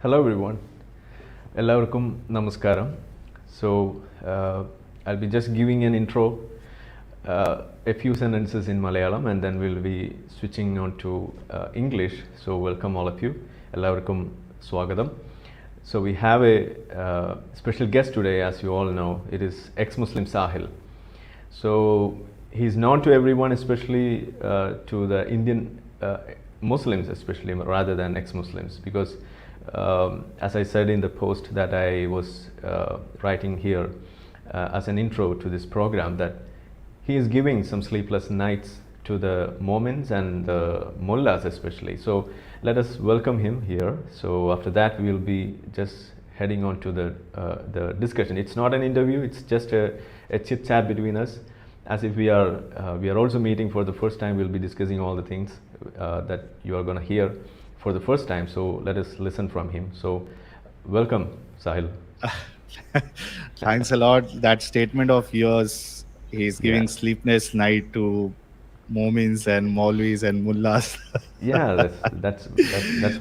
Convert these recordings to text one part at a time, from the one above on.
Hello everyone. എല്ലാവർക്കും നമസ്കാരം. So I'll be just giving an intro, a few sentences in Malayalam, and then we'll be switching on to English. So welcome all of you. എല്ലാവർക്കും സ്വാഗതം. So we have a special guest today, as you all know. It is Exmuslim Sahil. So he's known to everyone, especially to the Indian Muslims, especially rather than ex-Muslims, because as I said in the post that I was writing here as an intro to this program, that he is giving some sleepless nights to the Mormons and the mollahs especially. So let us welcome him here. So after that we will be just heading on to the discussion. It's not an interview, it's just a chit chat between us, as if we are also meeting for the first time. We'll be discussing all the things that you are going to hear for the first time. So let us listen from him. So welcome, Sahil. Thanks a lot. That statement of yours, he's giving sleepless night to Momins and Maulvis and Mullahs. Yeah, that's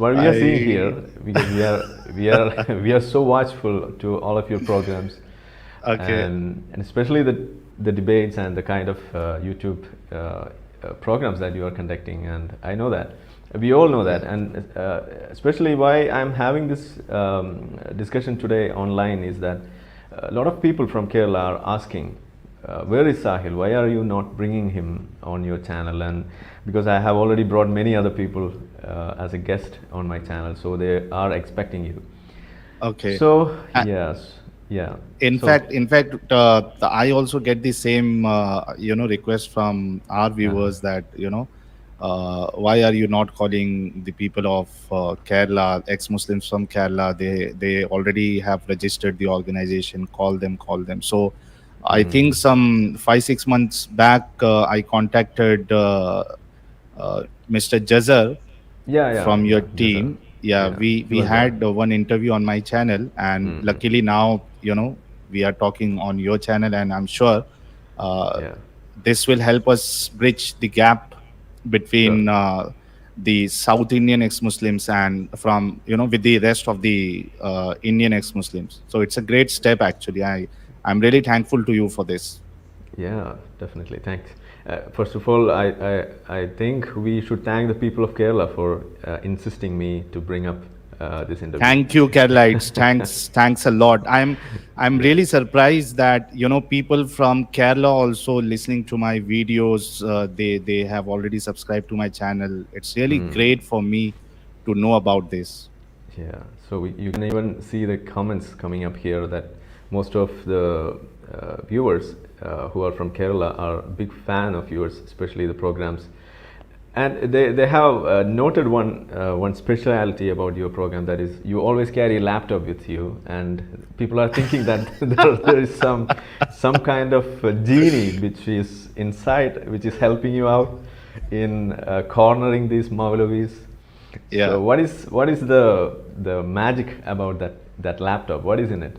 what we are seeing here, because we are so watchful to all of your programs. Okay. And especially the debates and the kind of YouTube programs that you are conducting, and I know that. We all know that, and especially why I'm having this discussion today online is that a lot of people from Kerala are asking, where is Sahil? Why are you not bringing him on your channel? And because I have already brought many other people as a guest on my channel, so they are expecting you. Okay. So yes, yeah. In fact, I also get the same request from our viewers that why are you not calling the people of Kerala, ex-Muslims from Kerala? They already have registered the organization. Call them. So I think some 5-6 months back, I contacted Mr. Jazar from your team. We had one interview on my channel, and luckily now we are talking on your channel, and I'm sure this will help us bridge the gap between the South Indian ex-Muslims and from with the rest of the Indian ex-Muslims. So it's a great step actually. I'm really thankful to you for this. Yeah, definitely. Thanks. First of all, I think we should thank the people of Kerala for insisting me to bring up this interview. Thank you, Keralites. Thanks a lot. I'm really surprised that people from Kerala also listening to my videos. They have already subscribed to my channel. It's really great for me to know about this. Yeah. So you can even see the comments coming up here that most of the viewers who are from Kerala are a big fan of yours, especially the programs. And they have noted one speciality about your program, that is you always carry a laptop with you, and people are thinking that there is some kind of genie which is inside, which is helping you out in cornering these Maulavis. Yeah. So what is the magic about that laptop? What is in it?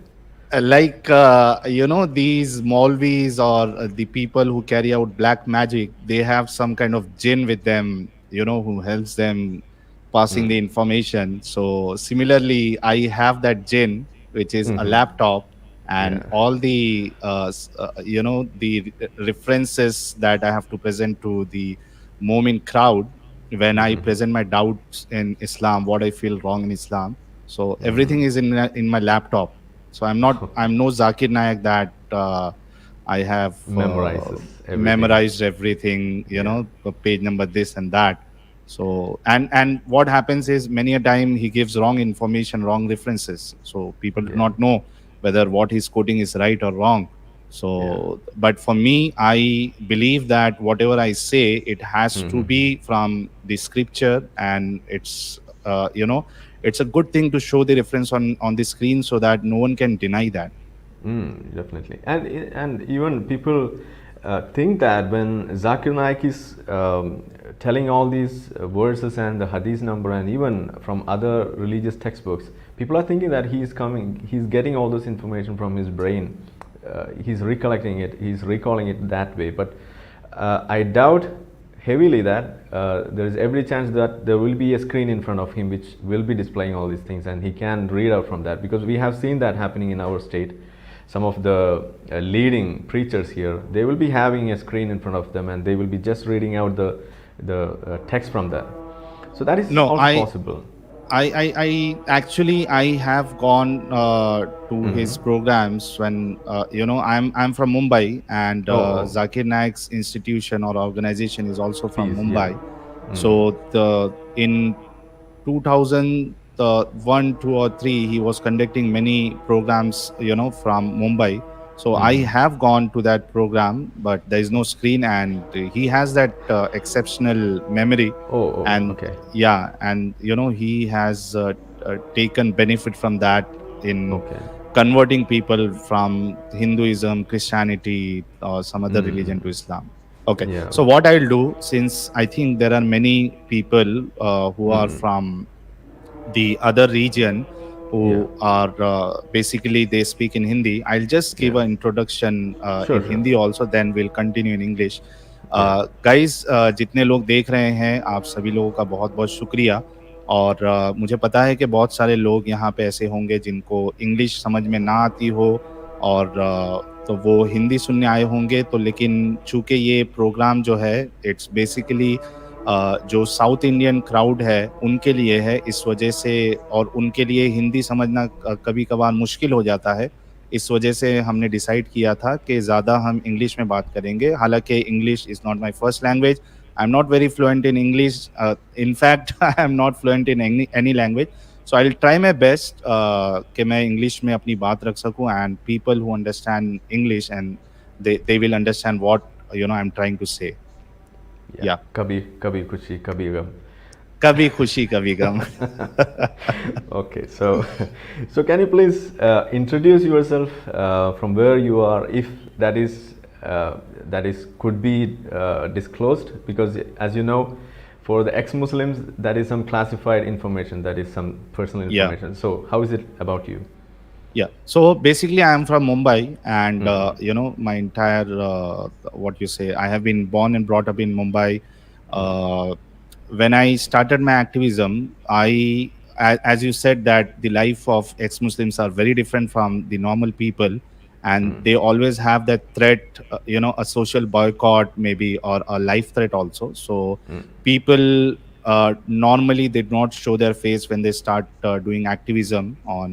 These Maulvis or the people who carry out black magic, they have some kind of jinn with them, who helps them passing the information. So similarly, I have that jinn, which is a laptop, and all the the references that I have to present to the Momin crowd when I present my doubts in Islam, what I feel wrong in Islam. So everything is in my laptop. So I'm no Zakir Naik that I have memorized everything, page number this and that. So and what happens is many a time he gives wrong information, wrong references. So people do not know whether what he's quoting is right or wrong. So but for me, I believe that whatever I say, it has to be from the scripture, and it's it's a good thing to show the reference on the screen so that no one can deny that. Definitely. And even people think that when Zakir Naik is telling all these verses and the hadith number, and even from other religious textbooks, people are thinking that he's getting all this information from his brain. He's recollecting it, he's recalling it that way. But I doubt heavily that there is every chance that there will be a screen in front of him which will be displaying all these things, and he can read out from that, because we have seen that happening in our state. Some of the leading preachers here, they will be having a screen in front of them, and they will be just reading out the text from that. So that is No, also possible. I actually I have gone to his programs when I'm from Mumbai, and Oh, Zakir Naik's institution or organization is also from peace, yeah. Mumbai. So the in 2001, 2 or 3, he was conducting many programs, from Mumbai. So I have gone to that program, but there is no screen, and he has that exceptional memory. Oh, oh, And okay. yeah, and he has taken benefit from that in Okay. converting people from Hinduism, Christianity, or some other religion to Islam. Okay, Yeah. so what I'll do, since I think there are many people who are from the other region Yeah. who are basically they speak in Hindi, I'll just give Yeah. an introduction Sure, in sure. Hindi also, then we'll continue in English. Yeah. Guys, जितने लोग देख रहे हैं, आप सभी लोगों का बहुत बहुत शुक्रिया। और मुझे पता है कि बहुत सारे लोग यहाँ पे ऐसे होंगे जिनको इंग्लिश समझ में ना आती हो, और तो वो हिंदी सुनने आए होंगे। तो लेकिन चूंकि ये प्रोग्राम जो है, इट्स बेसिकली जो साउथ इंडियन क्राउड है उनके लिए है, इस वजह से, और उनके लिए हिंदी समझना कभी कभार मुश्किल हो जाता है। इस वजह से हमने डिसाइड किया था कि ज़्यादा हम इंग्लिश में बात करेंगे। हालांकि English is not my first language, I am not very fluent in English, in fact I am not fluent in any language. So I will try my best कि मैं इंग्लिश में अपनी बात रख सकूं, and people who understand English, and they will understand what I'm trying to say. Yeah. Kabhi, kabhi khushi, kabhi gum. Kabhi khushi kabhi gum. Okay, so so can you please introduce yourself from where you are, if that is could be disclosed, because as you know, for the ex-Muslims, that is some classified information, that is some personal Yeah. information. So how is it about you? Yeah. So basically, I am from Mumbai, and my entire what you say, I have been born and brought up in Mumbai. When I started my activism, as you said, that the life of ex-Muslims are very different from the normal people, and they always have that threat, a social boycott maybe, or a life threat also. So people normally they do not show their face when they start doing activism on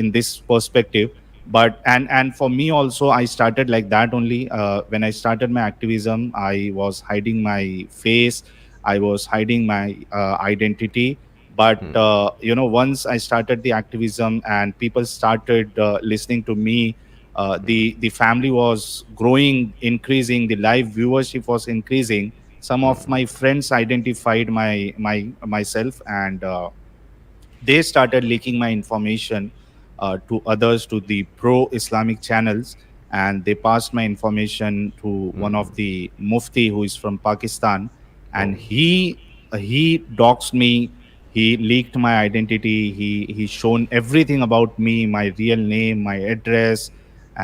in this perspective. But and for me also, I started like that only. When I started my activism, I was hiding my face, I was hiding my identity. But once I started the activism and people started listening to me, the family was growing, increasing, the live viewership was increasing. Some of my friends identified myself, and they started leaking my information to others, to the pro-Islamic channels, and they passed my information to one of the mufti who is from Pakistan, and Oh. he doxed me. He leaked my identity. He shown everything about me, my real name, my address,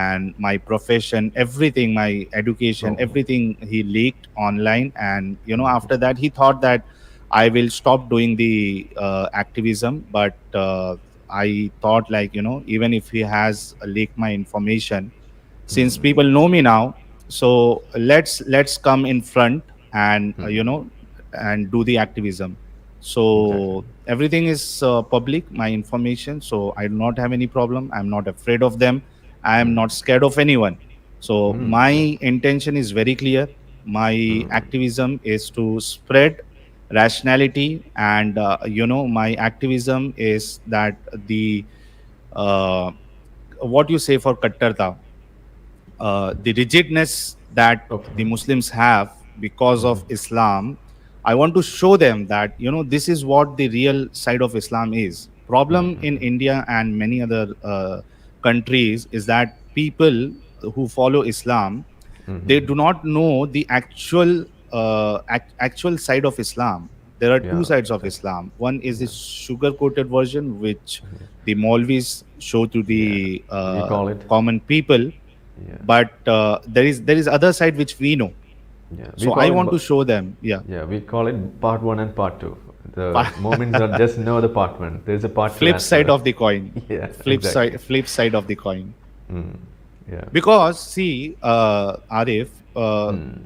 and my profession, everything, my education, Oh. everything he leaked online. And after that, he thought that I will stop doing the activism. But I thought, like, even if he has leaked my information, since people know me now, so let's come in front, and and do the activism. Exactly. So everything is public, my information. So I do not have any problem. I'm not afraid of them. I am not scared of anyone. So my intention is very clear. My activism is to spread rationality, and my activism is that the uh, what you say for kattarta, the rigidness that Okay. the Muslims have because of Islam. I want to show them that this is what the real side of Islam is. Problem in India and many other countries is that people who follow Islam, they do not know the actual side of Islam. There are two Yeah, sides of exactly. Islam. One is the sugar-coated version, which the Maulvis show to Yeah, the we call it. common people. Yeah. But there is other side which we know. Yeah, we So I call it. want to show them. Yeah. Yeah, we call it part one and part two. The moments are just know the part one. There's a part two Flip as side well. of the coin. Yeah, exactly. Flip side of the coin. Mm. Yeah. Because see, Arif, Mm.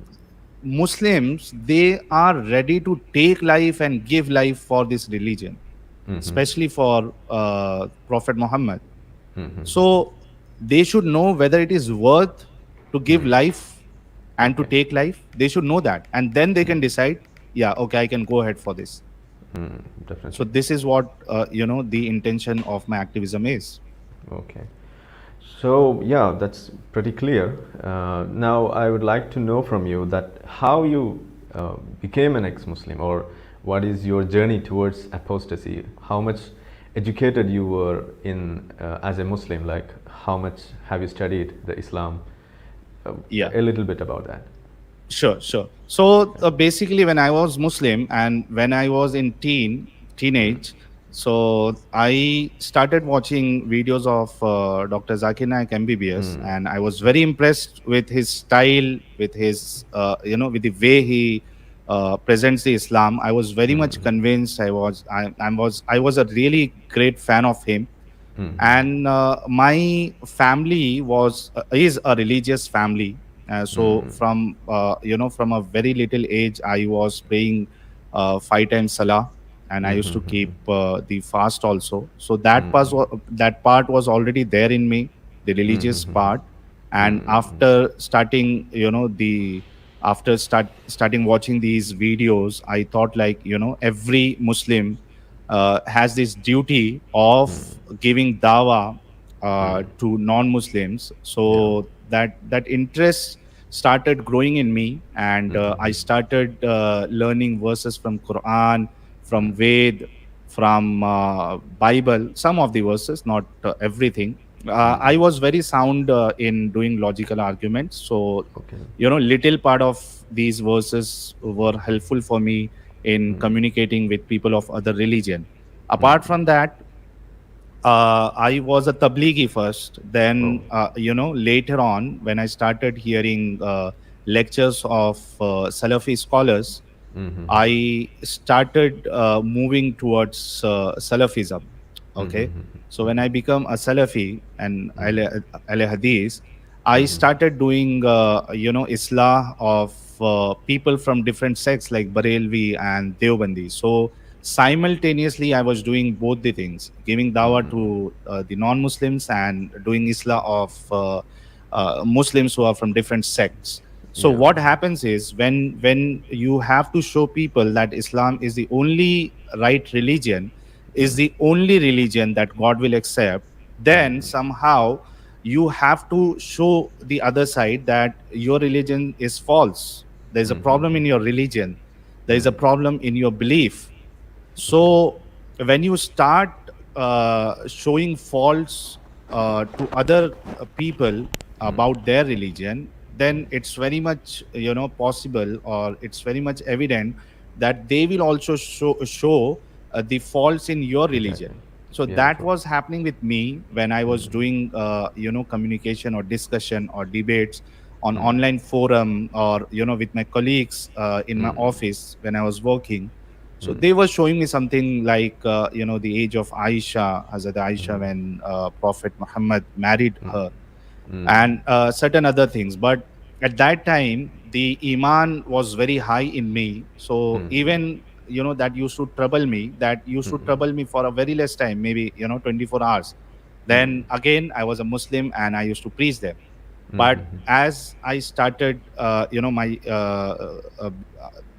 Muslims, they are ready to take life and give life for this religion, Mm-hmm. especially for Prophet Muhammad. Mm-hmm. So they should know whether it is worth to give Mm. life and to Okay. take life. They should know that, and then they can decide, yeah, okay, I can go ahead for this. Mm, So definitely. this is what the intention of my activism is. Okay. So yeah, that's pretty clear. Now I would like to know from you that how you became an ex-Muslim, or what is your journey towards apostasy? How much educated you were in as a Muslim? Like how much have you studied the Islam? Yeah. A little bit about that. Sure, sure. So Okay. basically, when I was Muslim and when I was in Mm. teenage, so I started watching videos of Dr. Zakir Naik MBBS, Mm. and I was very impressed with his style, with his with the way he presents the Islam. I was very much Mm. convinced. I was a really great fan of him, Mm. and my family was is a religious family. So Mm. from a very little age I was praying 5 times salah, and I used to keep Mm. the fast also. So Mm. that part was already there in me, the religious Mm. part. And Mm. after starting the after starting watching these videos, I thought, like, every Muslim has this duty of giving dawah Mm. to non-Muslims. Yeah. So that interest started growing in me, and I Mm. started learning verses from Quran, from Ved, from Bible, some of the verses, not everything. I Mm. was very sound in doing logical arguments, so Okay. little part of these verses were helpful for me in Mm. communicating with people of other religion. Apart Mm. from that, I was a tablighi first. Oh. Then, later on, when I started hearing lectures of Salafi scholars, Mm-hmm. I started moving towards Salafism. Okay. So when I become a Salafi and Al Hadith, I started doing, Islah of people from different sects like Barelvi and Deobandi. So simultaneously, I was doing both the things, giving dawah to the non-Muslims and doing Islah of Muslims who are from different sects. So Yeah. what happens is, when you have to show people that Islam is the only right religion, is the only religion that God will accept, then somehow you have to show the other side that your religion is false. There's a problem in your religion. There is a problem in your belief. Okay. So when you start showing faults to other people about their religion, then it's very much possible, or it's very much evident that they will also show the faults in your Exactly. religion. So Yeah. that True. was happening with me when I was doing communication or discussion or debates on online forum, or with my colleagues in my office when I was working. So they were showing me something like, the age of Aisha, Hazrat Aisha, when Prophet Muhammad married her, and certain other things. But at that time, the Iman was very high in me. So even, that used to trouble me, for a very less time, maybe, 24 hours. Then again, I was a Muslim and I used to preach them. But as I started, my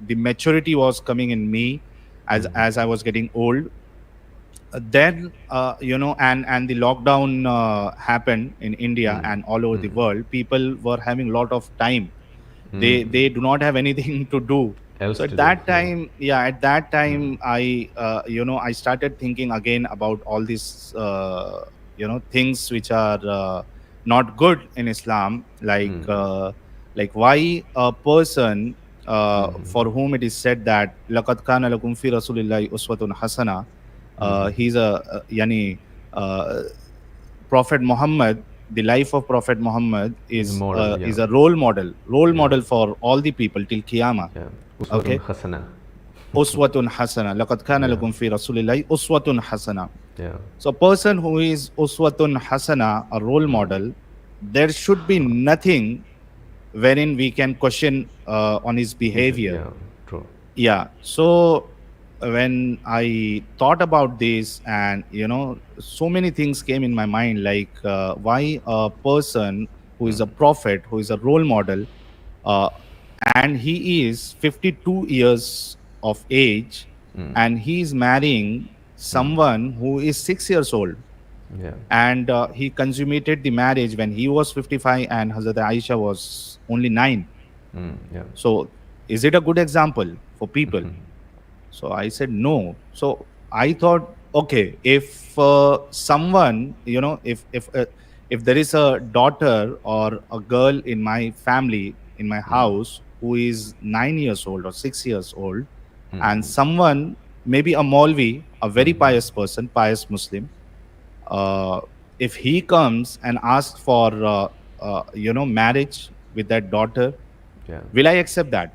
the maturity was coming in me, as I was getting old. Then and the lockdown happened in India and all over the world. People were having a lot of time. They do not have anything to do. Else So to at do. that Yeah. time, I I started thinking again about all these things which are not good in Islam, like why a person for whom it is said that laqad kana lakum fi rasulillahi uswatun hasana, he's a yani uh, Prophet Muhammad, the life of Prophet Muhammad Is model, yeah. is a role model Yeah. for all the people till Qiyamah. Yeah. Uswatun Okay, hasana. uswatun hasana. Laqad kana Yeah. lakum fi rasulillahi uswatun hasana. Yeah. So, a person who is uswatun hasana, a role model, there should be nothing wherein we can question on his behavior. Yeah. True. Yeah. So when I thought about this, and so many things came in my mind, like why a person who is a prophet, who is a role model, uh, and he is 52 years of age, and he is marrying someone who is 6 years old, Yeah. and he consummated the marriage when he was 55 and Hazrat Aisha was only 9. Yeah. So is it a good example for people? So I said no. So I thought, okay, if someone, if there is a daughter or a girl in my family, in my house, who is 9 years old or 6 years old, and someone, maybe a Maulvi, a very pious person, pious Muslim, if he comes and asks for marriage with that daughter, Yeah. will I accept that?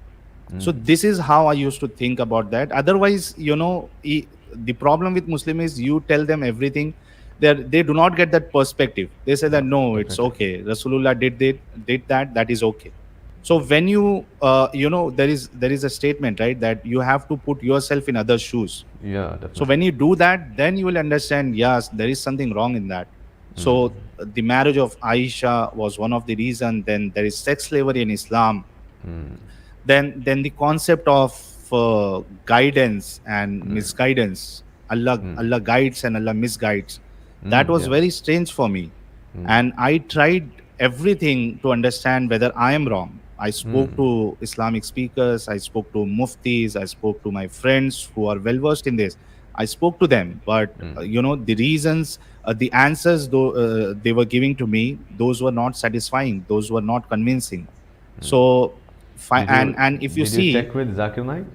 So this is how I used to think about that. Otherwise, the problem with Muslim is you tell them everything. They do not get that perspective. They say that no, it's Definitely. okay. Rasulullah did that. That is okay. So when you there is a statement, right, that you have to put yourself in other shoes. Yeah. Definitely. So when you do that, then you will understand, yes, there is something wrong in that. So the marriage of Aisha was one of the reasons. Then there is sex slavery in Islam. Then the concept of guidance and misguidance. Allah guides and Allah misguides. That was Yeah. very strange for me. And I tried everything to understand whether I am wrong. I spoke to Islamic speakers, I spoke to muftis, I spoke to my friends who are well versed in this. I spoke to them, but the reasons, the answers though they were giving to me, those were not satisfying, those were not convincing. So and if you did you see, check with Zakir Naik?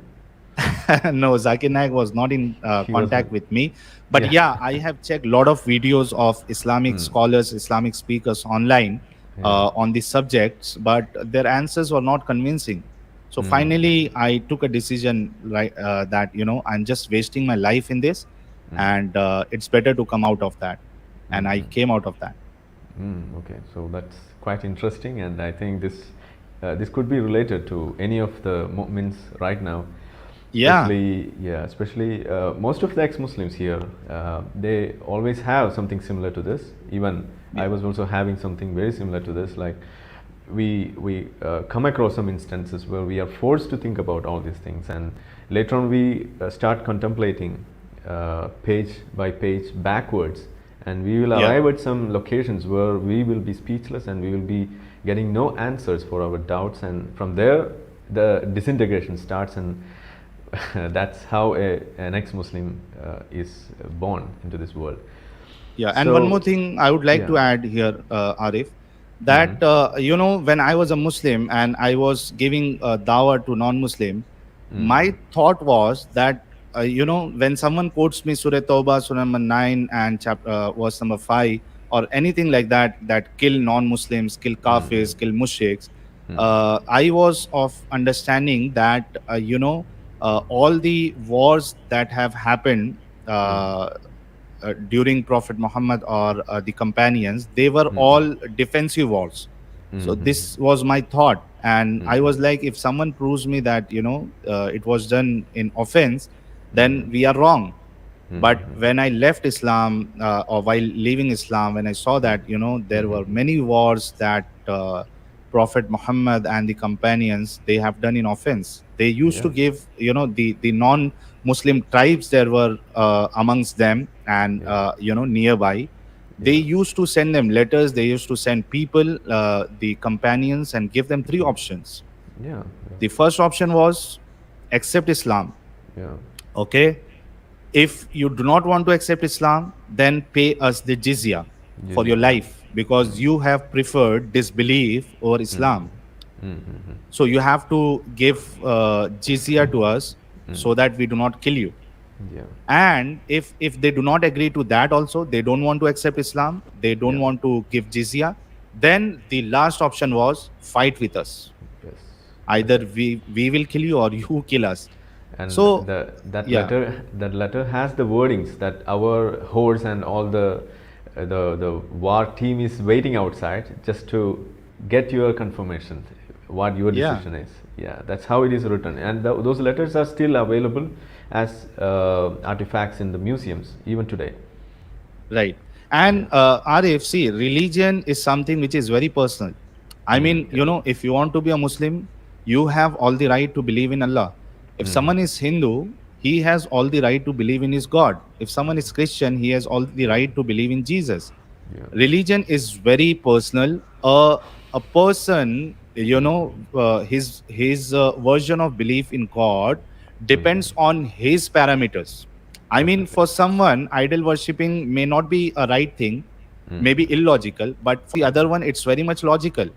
no, Zakir Naik was not in He was contact with me. But yeah, I have checked a lot of videos of Islamic scholars, Islamic speakers online on these subjects, but their answers were not convincing. So finally, I took a decision, right, that I'm just wasting my life in this, and it's better to come out of that. And I came out of that. Okay, so that's quite interesting, and I think this could be related to any of the movements right now. Yeah. Especially most of the ex-Muslims here, they always have something similar to this. Even I was also having something very similar to this. Like we come across some instances where we are forced to think about all these things, and later on we start contemplating page by page backwards, and we will arrive at some locations where we will be speechless and we will be getting no answers for our doubts, and from there the disintegration starts, and that's how an ex-Muslim is born into this world. Yeah, and one more thing I would like to add here, Arif, that when I was a Muslim and I was giving dawah to non-Muslim, my thought was that when someone quotes me Surah Tawbah, Surah number 9 and verse number 5, or anything like that, that kill non-Muslims, kill kafirs, kill mushriks, I was of understanding that all the wars that have happened during Prophet Muhammad or the companions, they were all defensive wars. So this was my thought, and I was like, if someone proves me that it was done in offense, then we are wrong. But when I left Islam, or while leaving Islam, when I saw that there were many wars that Prophet Muhammad and the companions, they have done in offense. They used to give the non-Muslim tribes there were amongst them, and nearby. They used to send them letters. They used to send people, the companions, and give them three options. The first option was accept Islam. Okay. If you do not want to accept Islam, then pay us the jizya for your life, because you have preferred disbelief over Islam. So you have to give jizya to us so that we do not kill you. Yeah. And if they do not agree to that also, they don't want to accept Islam, they don't Yeah. want to give jizya, then the last option was fight with us. Yes. Either Correct. we will kill you or you kill us. And So that yeah, letter has the wordings that our horse and all the war team is waiting outside just to get your confirmation what your yeah, decision is. Yeah, that's how it is written, and those letters are still available as artifacts in the museums even today. right. Yeah. And Arif, see, religion is something which is very personal. I mean, Yeah. if you want to be a Muslim, you have all the right to believe in Allah. If someone is Hindu, he has all the right to believe in his God. If someone is Christian, he has all the right to believe in Jesus. Yeah. Religion is very personal. A person, his version of belief in God depends on his parameters. I mean, Definitely. for someone, idol worshipping may not be a right thing, maybe illogical, but for the other one, it's very much logical.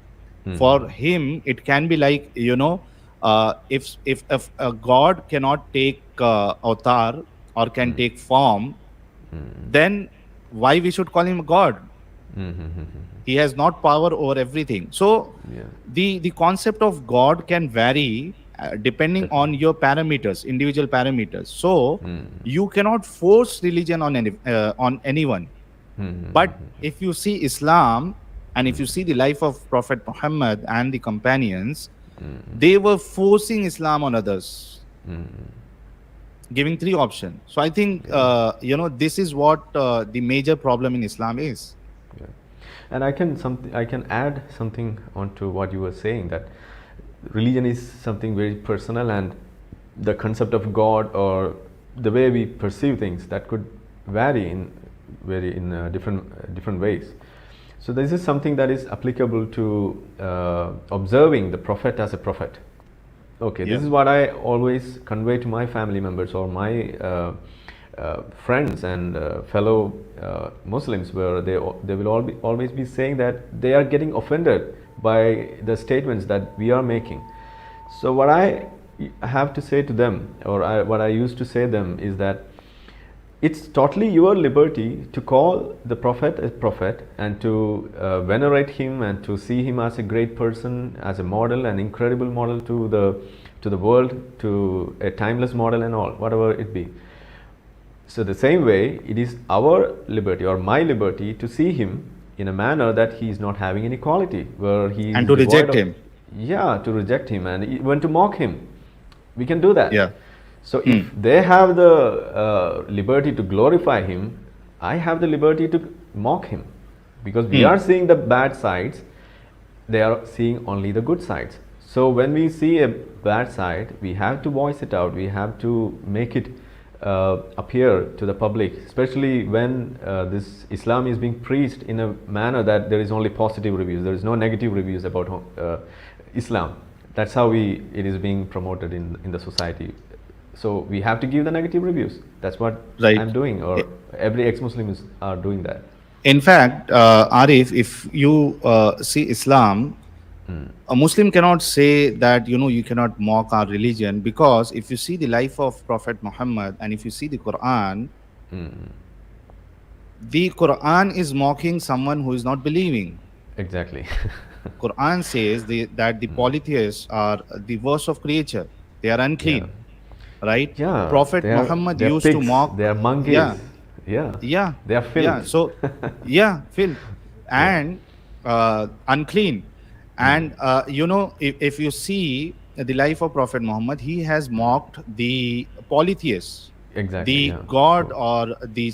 For him, it can be like, if a god cannot take avatar or can take form, then why we should call him a god? He has not power over everything. So Yeah. the concept of God can vary depending on Definitely. your parameters, individual parameters. So you cannot force religion on anyone. But if you see Islam and if you see the life of Prophet Muhammad and the companions, they were forcing Islam on others, giving three options. So I think Yeah. this is what the major problem in Islam is. Yeah. And I can add something onto what you were saying, that religion is something very personal, and the concept of God or the way we perceive things that could vary in different ways. So this is something that is applicable to observing the prophet as a prophet. Okay, Yeah. this is what I always convey to my family members or my friends and fellow Muslims, where they will always be saying that they are getting offended by the statements that we are making. So what I have to say to them, or what I used to say them, is that it's totally your liberty to call the prophet a prophet and to venerate him and to see him as a great person, as a model, an incredible model to the world, to a timeless model and all, whatever it be. So the same way, it is our liberty or my liberty to see him in a manner that he is not having any quality, where he And is to devoid reject of, him. yeah, to reject him and even to mock him. We can do that. Yeah. So if they have the liberty to glorify him, I have the liberty to mock him, because we are seeing the bad sides, they are seeing only the good sides. So when we see a bad side, we have to voice it out, we have to make it appear to the public, especially when this Islam is being preached in a manner that there is only positive reviews, there is no negative reviews about Islam. That's how it is being promoted in the society. So we have to give the negative reviews. That's what Right. I'm doing, or every ex-Muslims are doing that. In fact, Arif, if you see Islam, a Muslim cannot say that you cannot mock our religion, because if you see the life of Prophet Muhammad and if you see the Quran is mocking someone who is not believing. Exactly. Quran says that the polytheists are the worst of creature. They are Yeah. unclean, right? Yeah. Prophet Muhammad They are used to pigs. mock. They are monkeys. Yeah, Yeah. yeah, They are filth. yeah. So, yeah, filth Yeah. and unclean. And if you see the life of Prophet Muhammad, he has mocked the polytheists, Exactly. the Yeah. god True. or the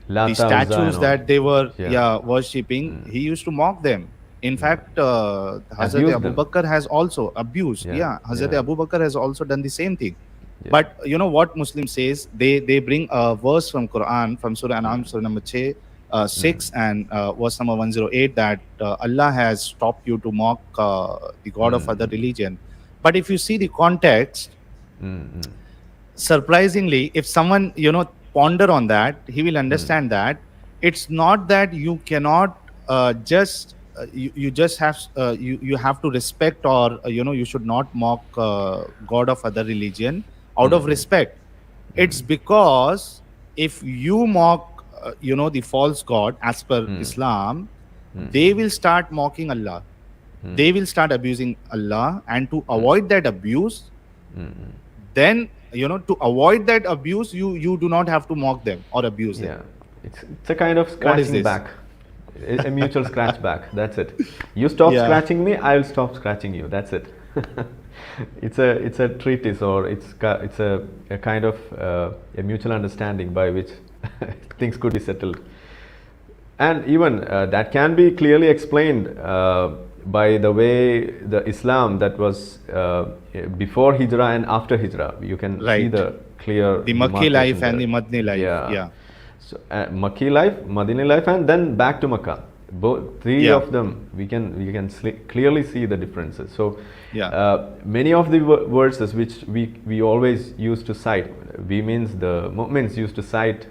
Lata, Uzza statues and all. that they were Yeah. worshipping. He used to mock them. In fact, Hazrat Abuse Abu them. Bakr has also abused. Yeah. Yeah, Hazrat Yeah. Abu Bakr has also done the same thing. Yeah. But you know what Muslim says? They bring a verse from Quran, from Surah An'am, Surah number 6 and verse number 108, that Allah has stopped you to mock the God of other religion. But if you see the context, surprisingly, if someone ponder on that, he will understand that it's not that you cannot you just have you have to respect, or you should not mock God of other religion out of respect. It's because if you mock, the false god as per Islam, they will start mocking Allah. They will start abusing Allah, and to avoid that abuse, then to avoid that abuse, you do not have to mock them or abuse them. Yeah, it's a kind of What is scratching this? back, a mutual scratch back. That's it. You stop Yeah. scratching me, I'll stop scratching you. That's it. It's a treatise, or it's a kind of a mutual understanding by which things could be settled. And even that can be clearly explained by the way the Islam that was before Hijrah and after Hijrah. You can see Right. the clear The Makki demarcation life and there. the Madni life. Yeah. So Makki life, Madini life, and then back to Makkah. Both three Yeah. of them, we can clearly see the differences. So Yeah. many of the verses which we always used to cite, we means the movements used to cite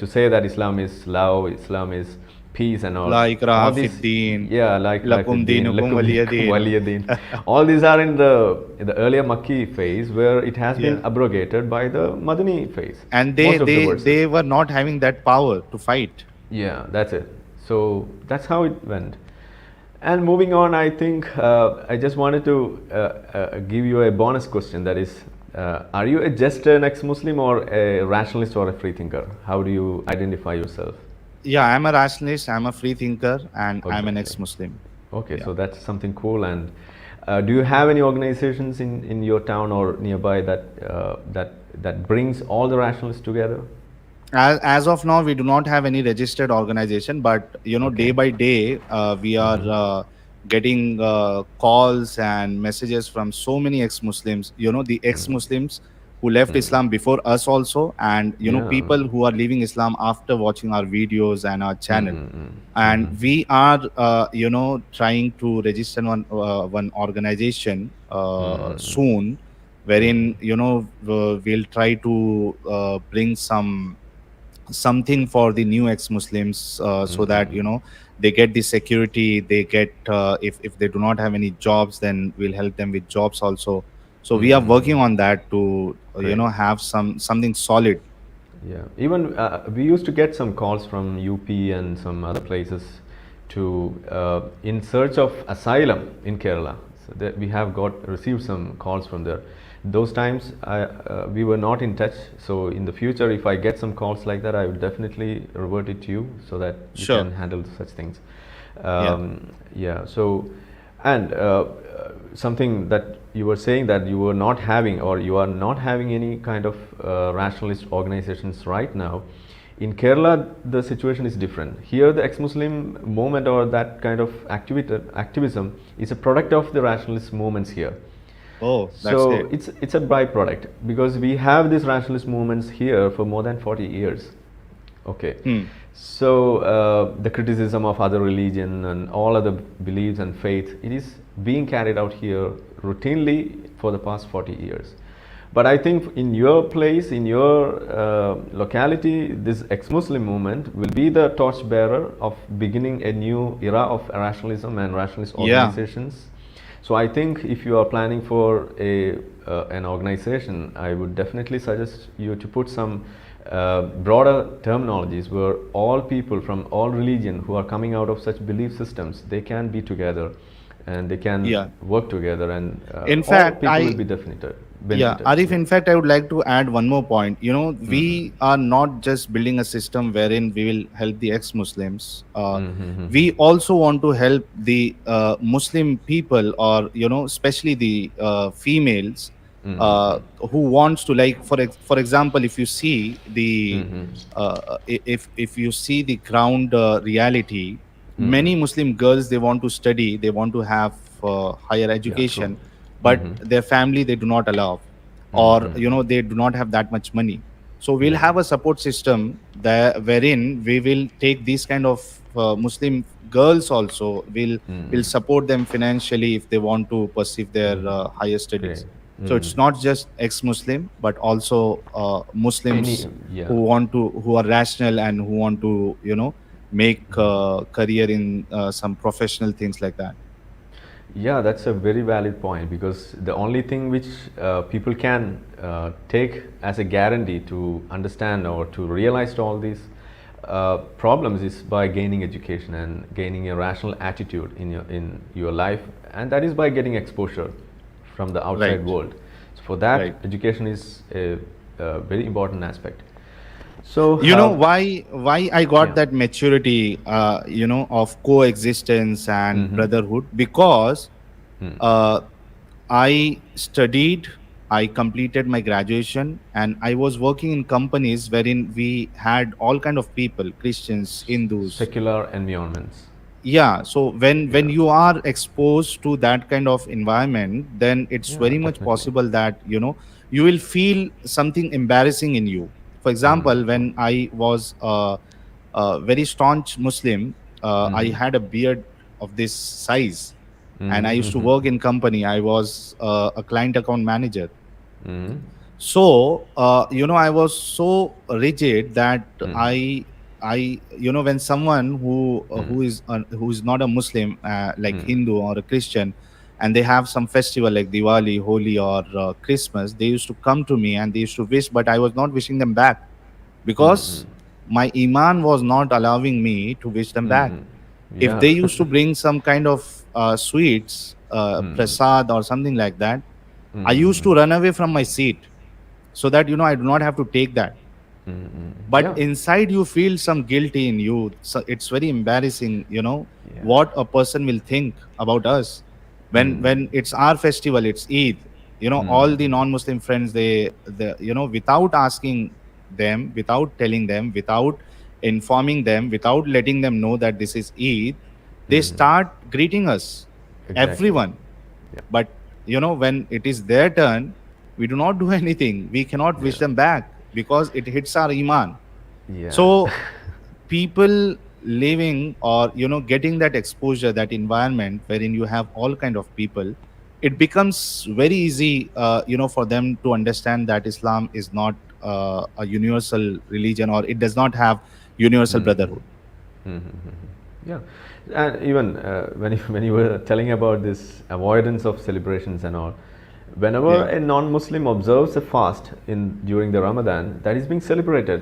to say that Islam is love, Islam is peace and all. La ikraha All these- fid deen. Yeah, like Lakum dinukum waliya deen. waliyadeen. All these are in the earlier Makki phase, where it has been Yeah. abrogated by the Madani phase. And Most of the verses. they were not having that power to fight. Yeah, that's it. So that's how it went. And moving on, I think I just wanted to give you a bonus question. That is, are you just an ex-Muslim or a rationalist or a free thinker? How do you identify yourself? Yeah, I'm a rationalist, I'm a free thinker, and I'm an Okay. ex-Muslim. Okay, Yeah. so that's something cool. And do you have any organizations in your town or nearby that brings all the rationalists together? As of now, we do not have any registered organization, but day by day, we are getting calls and messages from so many ex-Muslims. The ex-Muslims who left Islam before us also, and Yeah. people who are leaving Islam after watching our videos and our channel. And we are, trying to register one organization soon, wherein we'll try to bring something for the new ex-Muslims, so that they get the security, they get, if they do not have any jobs, then we'll help them with jobs also. So we are working on that to Great. have something solid. Yeah, even we used to get some calls from UP and some other places to in search of asylum in Kerala. So that we have received some calls from there. Those times we were not in touch. So in the future, if I get some calls like that, I would definitely revert it to you so that you Sure. can handle such things. Yeah. So, and something that you were saying, that you were not having, or you are not having any kind of rationalist organizations right now. In Kerala, the situation is different. Here, the ex-Muslim movement or that kind of activism is a product of the rationalist movements here. Oh, that's So it. it's a byproduct, because we have these rationalist movements here for more than 40 years. Okay. So the criticism of other religion and all other beliefs and faith, it is being carried out here routinely for the past 40 years. But I think in your place, in your locality, this ex-Muslim movement will be the torchbearer of beginning a new era of rationalism and rationalist Yeah. organizations. So I think if you are planning for an organization, I would definitely suggest you to put some broader terminologies where all people from all religion who are coming out of such belief systems, they can be together and they can Yeah. work together, and In all fact, people I- will be benefited. Yeah, Arif, in fact, I would like to add one more point. We are not just building a system wherein we will help the ex-Muslims. We also want to help the Muslim people, or, especially the females who wants to, like, for example, if you see the if you see the ground reality, many Muslim girls, they want to study, they want to have higher education, but their family, they do not allow, or they do not have that much money. So we'll have a support system that wherein we will take these kind of Muslim girls also, will support them financially if they want to pursue their higher studies. Great. So it's not just ex-Muslim, but also Muslims yeah. who are rational and who want to make career in some professional things like that. Yeah, that's a very valid point, because the only thing which people can take as a guarantee to understand or to realize all these problems is by gaining education and gaining a rational attitude in your life, and that is by getting exposure from the outside Right. world. So for that, Right. education is a very important aspect. So You know why I got Yeah. that maturity, of coexistence and brotherhood, because uh, I studied, I completed my graduation, and I was working in companies wherein we had all kind of people, Christians, Hindus. secular environments. Yeah, so when Yeah. you are exposed to that kind of environment, then it's Yeah, very much definitely. possible that you will feel something embarrassing in you. For example, when I was a very staunch Muslim, I had a beard of this size, and I used to work in company. I was a client account manager. So I was so rigid that when someone who is not a Muslim, like Hindu or a Christian, and they have some festival like Diwali, Holi, or Christmas, they used to come to me and they used to wish, but I was not wishing them back because my iman was not allowing me to wish them back. If Yeah. they used to bring some kind of sweets, prasad or something like that, I used to run away from my seat so that I do not have to take that. But Yeah. inside you feel some guilty in you. So it's very embarrassing, Yeah. what a person will think about us when it's our festival, it's Eid. All the non-Muslim friends, they without asking them, without telling them, without informing them, without letting them know that this is Eid, they start greeting us, Exactly. everyone. Yeah. But when it is their turn, we do not do anything. We cannot wish Yeah. them back because it hits our iman. Yeah. So people living or getting that exposure, that environment wherein you have all kind of people, it becomes very easy for them to understand that Islam is not a universal religion, or it does not have universal brotherhood. Yeah, and even when you were telling about this avoidance of celebrations and all, whenever Yeah. a non-Muslim observes a fast during the Ramadan, that is being celebrated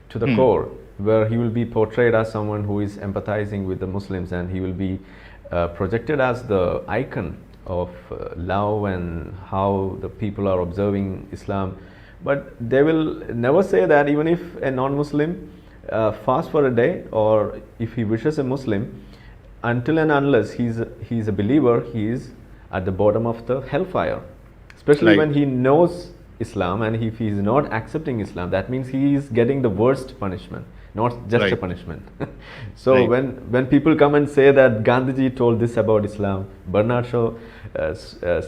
to the core, where he will be portrayed as someone who is empathizing with the Muslims, and he will be projected as the icon of love and how the people are observing Islam. But they will never say that even if a non-Muslim fast for a day, or if he wishes a Muslim, until and unless he's a believer, he is at the bottom of the hellfire. Especially Right. when he knows Islam, and if he is not accepting Islam, that means he is getting the worst punishment, not just a Right. punishment. So Right. when people come and say that Gandhiji told this about Islam, Bernard Shaw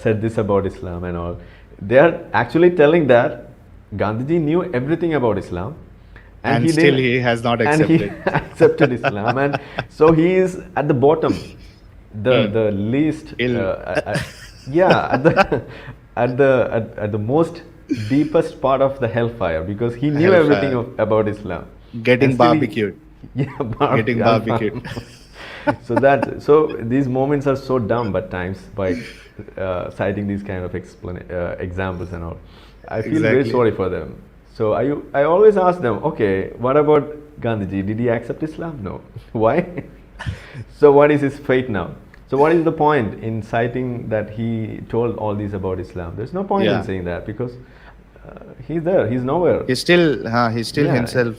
said this about Islam and all, they are actually telling that Gandhiji knew everything about Islam, And he still didn't- he has not and he accepted. accepted Islam, and so he is at the bottom, the least Ill. yeah, at the most deepest part of the hellfire, because he knew Hellfire. everything about Islam. Getting And still barbecued. Yeah, Getting barbecued. so these moments are so dumb at times by citing these kind of examples and all. I feel very Exactly. sorry for them. So I always ask them, okay, what about Gandhiji? Did he accept Islam? No. Why? So what is his fate now? So what is the point in citing that he told all these about Islam? There's no point Yeah. in saying that, because he's there. He's nowhere. He's still Yeah. himself,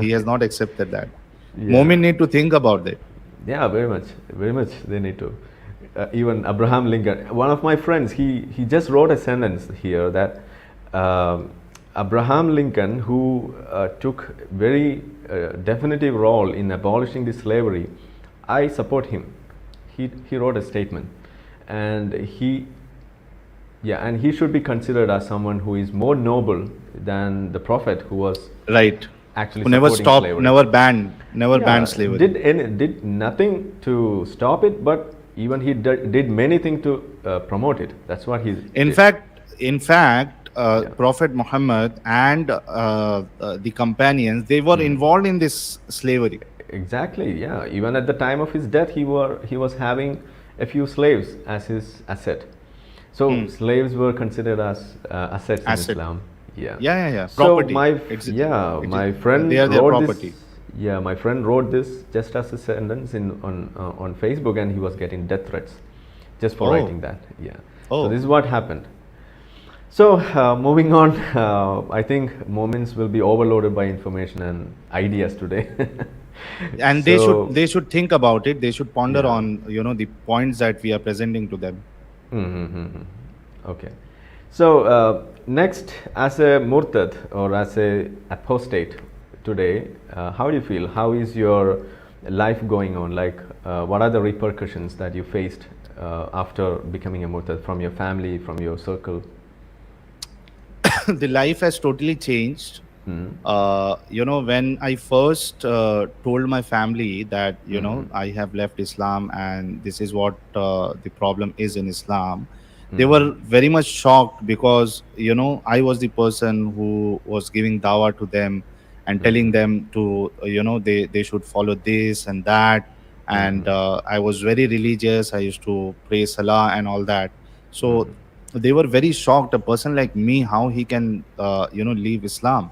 he has not accepted that. Yeah. Moment need to think about it. Yeah, very much. They need to. Even Abraham Lincoln, one of my friends, he just wrote a sentence here that Abraham Lincoln, who took very definitive role in abolishing the slavery, I support him. He wrote a statement, and he should be considered as someone who is more noble than the prophet who was Right. actually Who never supporting stopped, slavery. never Yeah, banned slavery. did nothing to stop it, but even he did many things to promote it. That's what he In did. fact, Prophet Muhammad and the companions, they were involved in this slavery. Exactly, yeah. Even at the time of his death, he was having a few slaves as his asset. So slaves were considered as assets in Asset. Islam. Yeah. Yeah. So Property. my friend They are their wrote property. this. Yeah, my friend wrote this just as a sentence on Facebook, and he was getting death threats just for Oh. writing that. Yeah. Oh. So this is what happened. So moving on, I think moments will be overloaded by information and ideas today. And they should think about it. They should ponder Yeah. on the points that we are presenting to them. Okay. So next, as a murtad or as a apostate today, how do you feel? How is your life going on? Like, what are the repercussions that you faced after becoming a murtad from your family, from your circle? The life has totally changed. When I first told my family that I have left Islam and this is what the problem is in Islam, they were very much shocked because I was the person who was giving dawah to them and telling them to they should follow this and that, and I was very religious. I used to pray salah and all that. So they were very shocked. A person like me, how he can leave Islam.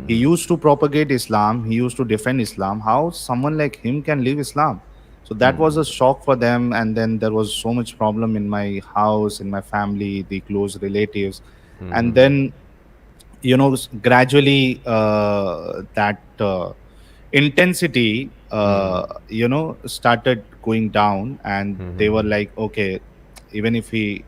He used to propagate Islam. He used to defend Islam. How someone like him can leave Islam? So that was a shock for them. And then there was so much problem in my house, in my family, the close relatives. And then, gradually that intensity, started going down. And they were like, okay, even if he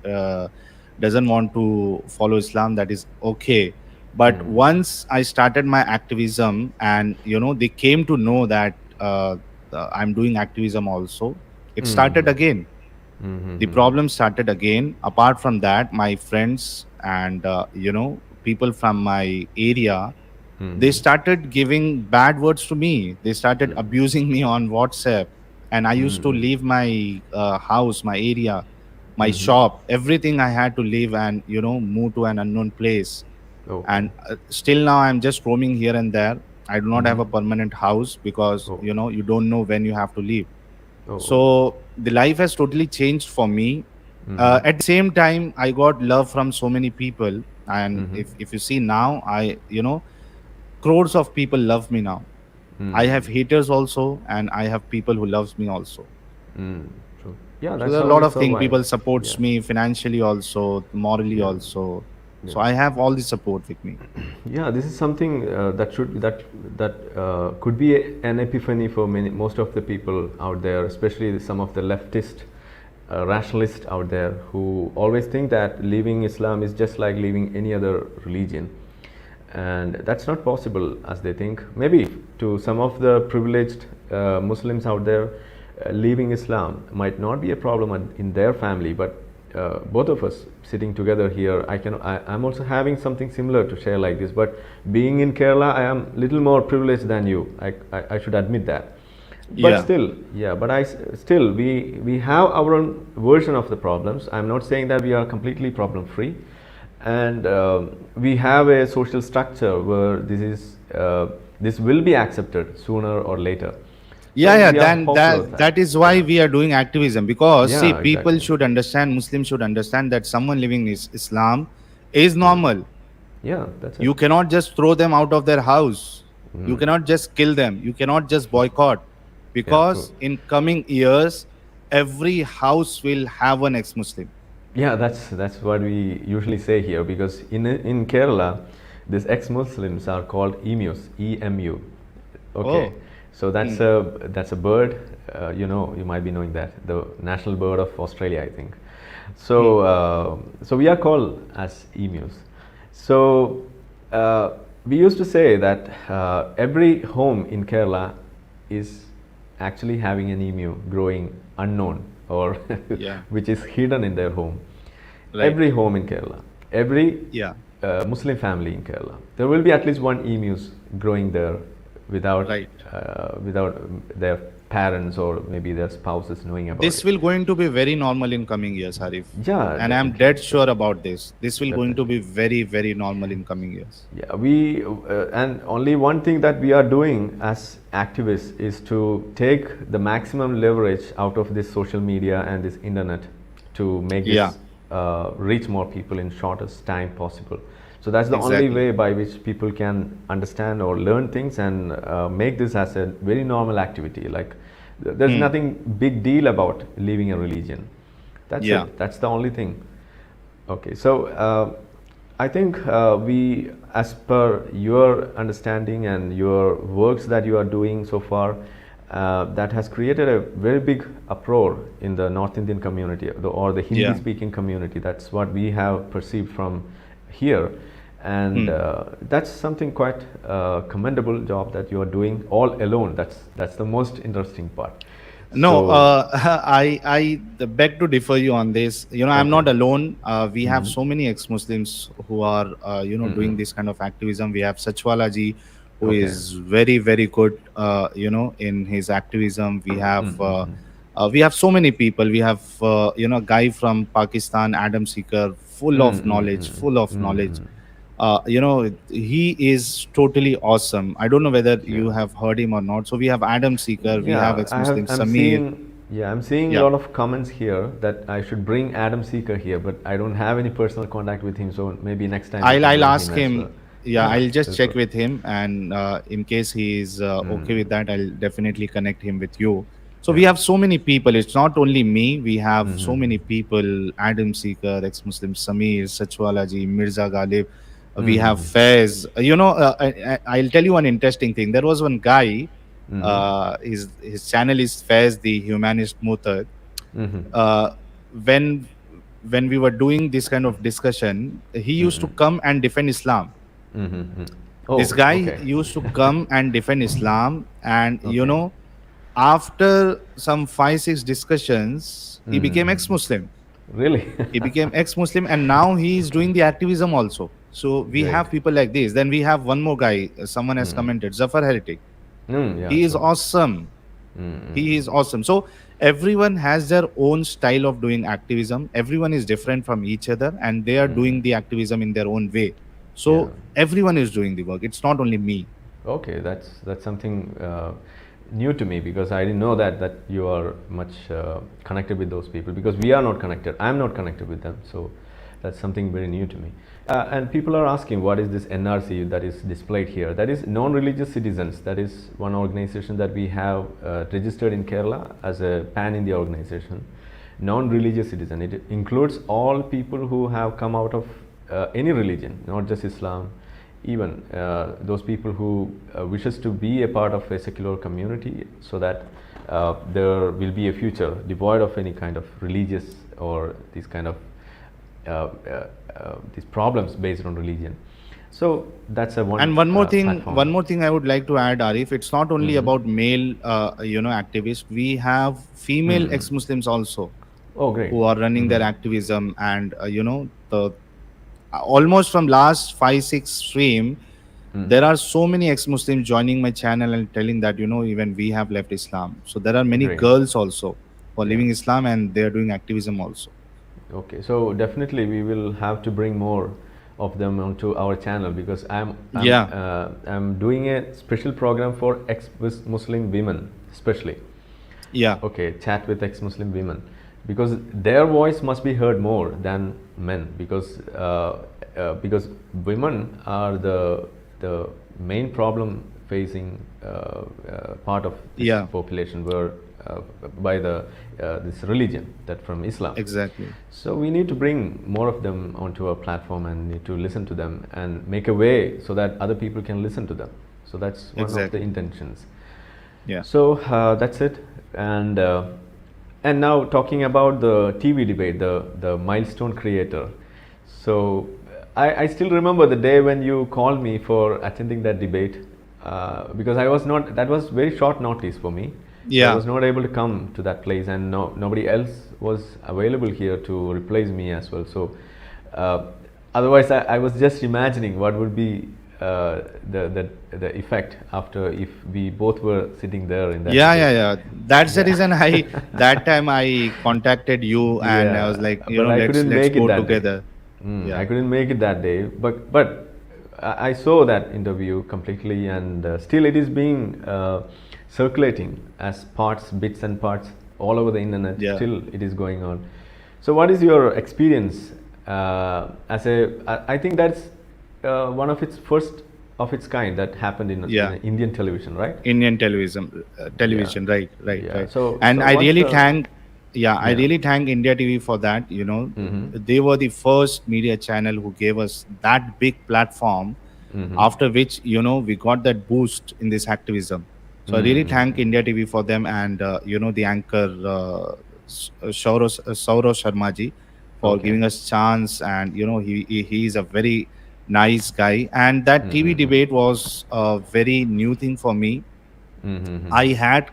doesn't want to follow Islam, that is okay. But once I started my activism and they came to know that I'm doing activism also, it started again. The problem started again. Apart from that, my friends and people from my area, they started giving bad words to me. They started abusing me on WhatsApp, and I used to leave my house, my area, my shop, everything I had to leave and move to an unknown place. Okay. And still now I'm just roaming here and there. I do not have a permanent house because you don't know when you have to leave. So the life has totally changed for me. At the same time, I got love from so many people, and if you see now, crores of people love me now. I have haters also, and I have people who loves me also. True. Yeah, So that's there are a how lot we of things. survive. People supports Yeah. me financially also, morally also. So I have all the support with me. Yeah, this is something that could be an epiphany for most of the people out there, especially some of the leftist rationalists out there who always think that leaving Islam is just like leaving any other religion, and that's not possible as they think. Maybe to some of the privileged Muslims out there, leaving Islam might not be a problem in their family, but both of us sitting together here, I'm also having something similar to share like this. But being in Kerala, I am little more privileged than you. I should admit that. But Yeah. still, we have our own version of the problems. I'm not saying that we are completely problem free, and we have a social structure where this will be accepted sooner or later. Yeah, we are then hopeful of that is why we are doing activism, because Yeah, see, people exactly. should understand, Muslims should understand that someone living in Islam is normal. Yeah, that's it. You cannot just throw them out of their house. You cannot just kill them. You cannot just boycott, because true. in coming years, every house will have an ex-Muslim. Yeah, that's what we usually say here, because in Kerala, these ex-Muslims are called emus, EMU. Okay, Oh. so that's a bird. You might be knowing that, the national bird of Australia, I think. So so we are called as emus. So we used to say that every home in Kerala is actually having an emu growing unknown, or Yeah. which is hidden in their home. Right. Every home in Kerala, every Yeah. Muslim family in Kerala, there will be at least one emus growing there without Right. without their parents or maybe their spouses knowing about This it. will going to be very normal in coming years, Arif. Yeah, And I'm definitely. dead sure about this. This will going to be very, very normal in coming years. Yeah, we and only one thing that we are doing as activists is to take the maximum leverage out of this social media and this internet to make this Yeah. reach more people in shortest time possible. So that's the only Exactly. way by which people can understand or learn things and make this as a very normal activity. Like there's nothing big deal about leaving a religion. That's Yeah. it. That's the only thing. Okay, so I think we, as per your understanding and your works that you are doing so far, that has created a very big uproar in the North Indian community or the Yeah. Hindi-speaking community. That's what we have perceived from here, and that's something quite commendable job that you are doing all alone. That's the most interesting part. No, So, I beg to differ you on this. You know, I'm not okay. alone. We have so many ex-Muslims who are, doing this kind of activism. We have Sachwala ji, who Okay. is very, very good, in his activism. We have so many people. We have, a guy from Pakistan, Adam Seeker, full of knowledge, full of knowledge. He is totally awesome. I don't know whether you Yeah. have heard him or not. So we have Adam Seeker, we have Yeah, ex-Muslim I'm Samir. seeing. Yeah, I'm seeing a Yeah. lot of comments here that I should bring Adam Seeker here, but I don't have any personal contact with him. So maybe next time we can I'll bring ask him as him. well. Yeah, I'll just That's check what- with him, and in case he is okay with that, I'll definitely connect him with you. So we Yeah. have so many people. It's not only me. We have so many people: Adam Seeker, ex-Muslim Samir, Sachwala ji, Mirza Ghalib. We have Faiz. I'll tell you one interesting thing. There was one guy. His channel is Faiz, the Humanist Mutad. Uh, when when we were doing this kind of discussion, he used to come and defend Islam. Oh, This guy okay. used to come and defend Islam, and Okay. after some 5-6 discussions, he became ex-Muslim. Really? He became ex-Muslim, and now he is doing the activism also. So we Great. have people like this. Then we have one more guy. Someone has commented, Zafar Heretic. Yeah, He is true. awesome. He is awesome. So everyone has their own style of doing activism. Everyone is different from each other, and they are doing the activism in their own way. So Yeah. everyone is doing the work. It's not only me. Okay, that's something new to me, because I didn't know that you are much connected with those people, because we are not connected. I'm not connected with them, so that's something very new to me. And people are asking, what is this NRC that is displayed here? That is Non-Religious Citizens. That is one organization that we have registered in Kerala as a pan-India organization. Non-religious citizen. It includes all people who have come out of any religion, not just Islam. Even those people who wishes to be a part of a secular community, so that there will be a future devoid of any kind of religious or these kind of these problems based on religion. So that's a one. And one more thing, platform. I would like to add, Arif. It's not only about male, activists. We have female ex-Muslims also Oh, great. who are running their activism, and the almost from last 5-6 stream, there are so many ex-Muslims joining my channel and telling that even we have left Islam. So there are many Great. girls also who are Yeah. leaving Islam, and they are doing activism also. Okay, so definitely we will have to bring more of them onto our channel, because I'm doing a special program for ex-Muslim women, especially. Yeah. Okay, chat with ex-Muslim women, because their voice must be heard more than men, because women are the main problem facing part of this Yeah. population, where by this religion, that from Islam. Exactly. So we need to bring more of them onto our platform and need to listen to them and make a way so that other people can listen to them. So that's one of the Exactly. intentions. Yeah. So that's it. And now talking about the TV debate, the milestone creator. So I still remember the day when you called me for attending that debate, because I was not. That was very short notice for me. Yeah. I was not able to come to that place, and nobody else was available here to replace me as well. So otherwise, I was just imagining what would be the effect after if we both were sitting there in that. Yeah. That's the reason that time I contacted you, and I was like, but I couldn't let's make it go that together. day. Yeah. I couldn't make it that day, but I saw that interview completely, and still it is being circulating as bits and parts all over the internet. Yeah. Still it is going on. So what is your experience as a? I think that's one of its first of its kind that happened in Indian television, right? Indian television, right. So and I what's really the, I really thank India TV for that. They were the first media channel who gave us that big platform, after which we got that boost in this activism. So I really thank India TV for them, and the anchor Saurav Sharma ji for giving us chance, and he is a very nice guy. And that TV debate was a very new thing for me. I had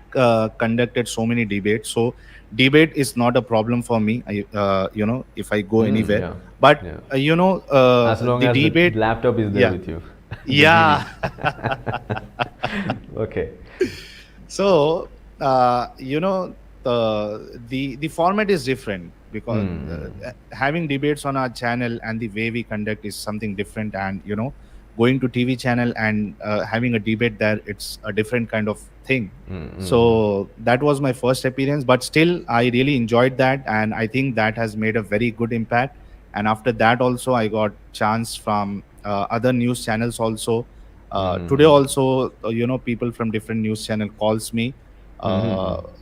conducted so many debates, so debate is not a problem for me. If I go anywhere, but as long the as debate, the laptop is there with you. yeah. Okay. So the format is different, because having debates on our channel and the way we conduct is something different, and going to TV channel and having a debate there, it's a different kind of thing. So that was my first appearance, but still I really enjoyed that, and I think that has made a very good impact. And after that also I got chance from other news channels also. Today also people from different news channel calls me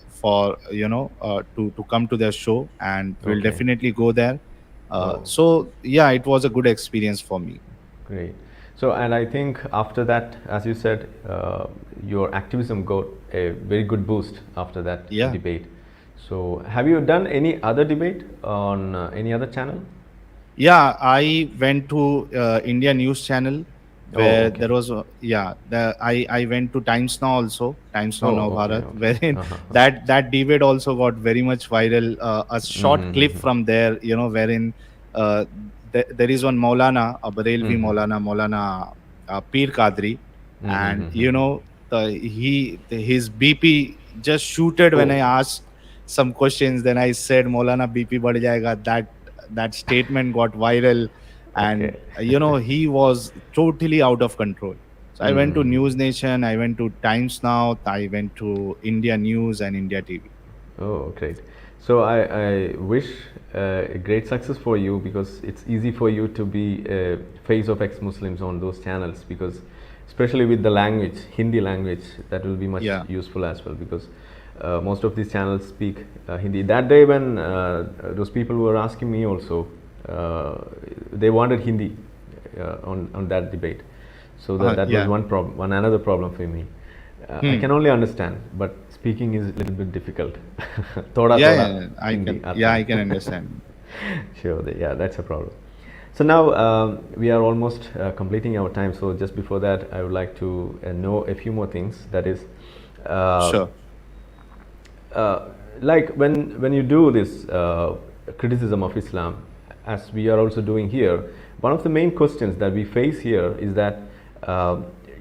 for to come to their show, and we'll definitely go there. So yeah, it was a good experience for me. Great. So, and I think after that, as you said, your activism got a very good boost after that debate. So have you done any other debate on any other channel? Yeah, I went to India News Channel, where there was I went to Times Now also, Times Now Bharat, wherein that debate also got very much viral. A short clip from there, wherein there is one Maulana, a Barelvi Maulana Pir Kadri, and his BP just shooted when I asked some questions. Then I said Maulana BP bad jayega. That statement got viral, and he was totally out of control. So I went to News Nation, I went to Times Now, I went to India News and India TV. Oh, great. So I wish a great success for you, because it's easy for you to be a face of ex-Muslims on those channels, because especially with the language, Hindi language, that will be much useful as well, because most of these channels speak Hindi. That day when those people were asking me also, they wanted Hindi on that debate. So that was one problem, another problem for me. I can only understand, but speaking is a little bit difficult. I can understand. Sure, that's a problem. So now we are almost completing our time. So just before that, I would like to know a few more things. That is, sure. Like when you do this criticism of Islam, as we are also doing here, one of the main questions that we face here is that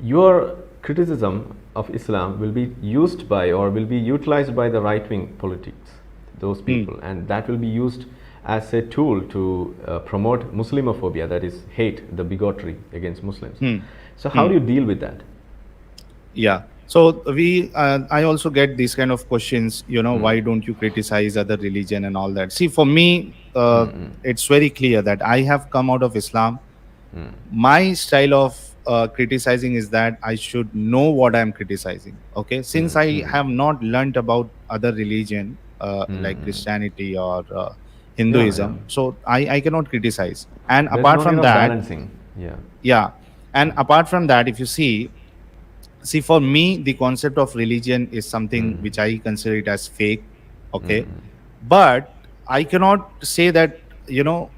your criticism of Islam will be used by, or will be utilized by, the right-wing politics, those people, and that will be used as a tool to promote Muslimophobia, that is hate, the bigotry against Muslims. So how do you deal with that? Yeah. So I also get these kind of questions, why don't you criticize other religion and all that? See, for me, it's very clear that I have come out of Islam. My style of criticizing is that I should know what I'm criticizing. Okay, since I have not learned about other religion like Christianity or Hinduism, so I cannot criticize. And There's apart no from need of that, balancing. and apart from that, if you see, for me, the concept of religion is something which I consider it as fake. Okay, but I cannot say that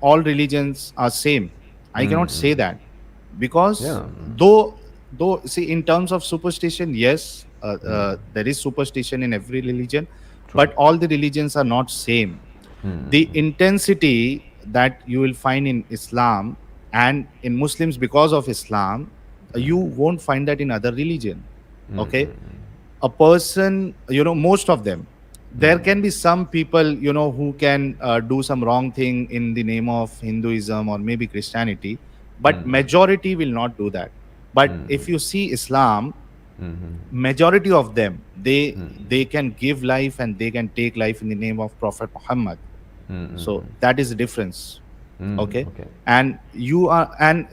all religions are same. I cannot say that, because though see, in terms of superstition, yes, there is superstition in every religion, but all the religions are not same. The intensity that you will find in Islam and in Muslims because of Islam, you won't find that in other religion. Okay, a person, most of them, there can be some people who can do some wrong thing in the name of Hinduism or maybe Christianity, but majority will not do that. But if you see Islam, majority of them, they can give life and they can take life in the name of Prophet Muhammad. So that is the difference. Okay. Okay. And you are, and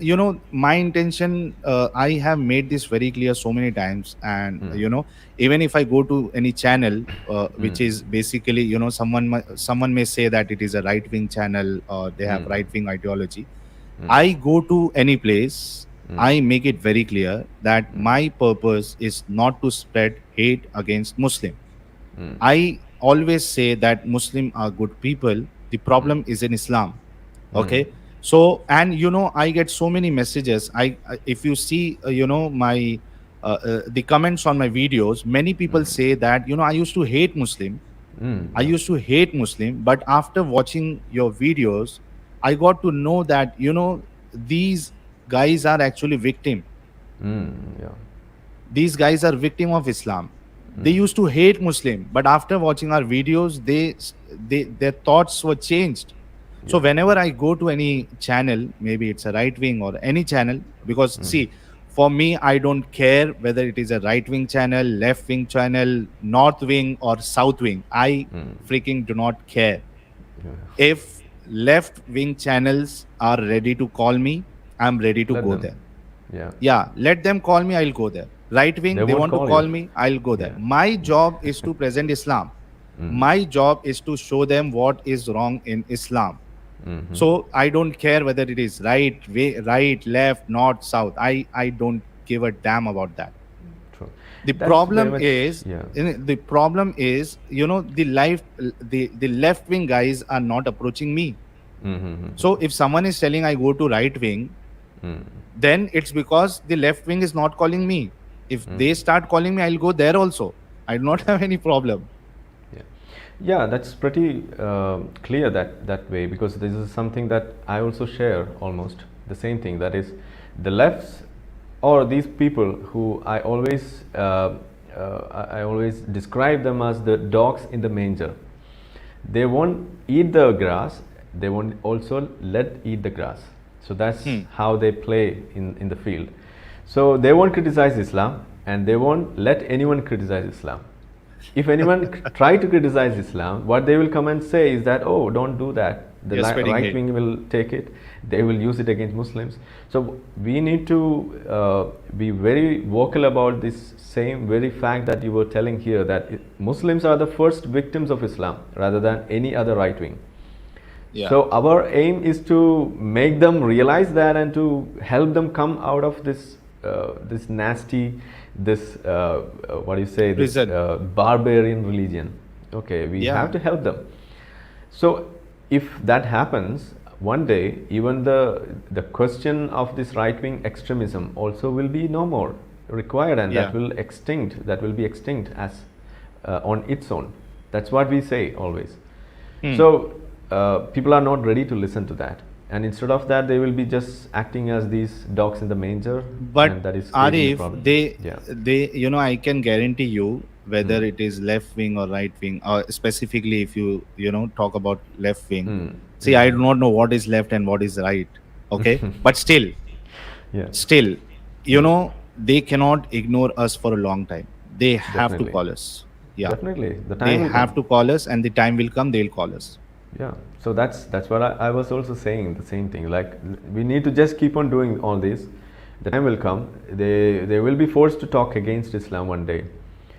my intention, I have made this very clear so many times. And even if I go to any channel, which is basically, someone may say that it is a right wing channel or they have right wing ideology. I go to any place, I make it very clear that my purpose is not to spread hate against Muslim. I always say that Muslim are good people. The problem is in Islam. Okay. So, and I get so many messages. If you see, my the comments on my videos, many people say that I used to hate Muslim. I used to hate Muslim, but after watching your videos, I got to know that these guys are actually victim. Yeah. These guys are victim of Islam. They used to hate Muslim, but after watching our videos, their thoughts were changed. So whenever I go to any channel, maybe it's a right wing or any channel, because see, for me, I don't care whether it is a right wing channel, left wing channel, north wing or south wing. I freaking do not care. If left wing channels are ready to call me, I'm ready to go there. Yeah, let them call me, I'll go there. Right wing, they want to call me, I'll go there. My job is to present Islam. My job is to show them what is wrong in Islam. So I don't care whether it is right, left, north, south. I don't give a damn about that. True. The problem is, the left wing guys are not approaching me. So if someone is telling I go to right wing, then it's because the left wing is not calling me. If they start calling me, I'll go there also. I do not have any problem. Yeah, that's pretty clear that way, because this is something that I also share almost the same thing. That is, the lefts or these people who I always describe them as the dogs in the manger. They won't eat the grass. They won't also eat the grass. So that's how they play in the field. So they won't criticize Islam, and they won't let anyone criticize Islam. If anyone try to criticize Islam, what they will come and say is that, oh, don't do that. The right wing will take it. They will use it against Muslims. So we need to be very vocal about this same very fact that you were telling here, that Muslims are the first victims of Islam rather than any other right wing. So our aim is to make them realize that and to help them come out of this this nasty, this what do you say, this barbarian religion. Okay, we have to help them. So if that happens, one day even the question of this right wing extremism also will be no more required, and that will be extinct as on its own. That's what we say always. So people are not ready to listen to that, and instead of that, they will be just acting as these dogs in the manger. But and that is Arif, they I can guarantee you, whether it is left wing or right wing, or specifically if you talk about left wing. See, I do not know what is left and what is right. Okay, but still, they cannot ignore us for a long time. They have to call us. Definitely, they have to call us, and the time will come. They'll call us. Yeah, so that's what I was also saying, the same thing. Like, we need to just keep on doing all this. The time will come. They will be forced to talk against Islam one day.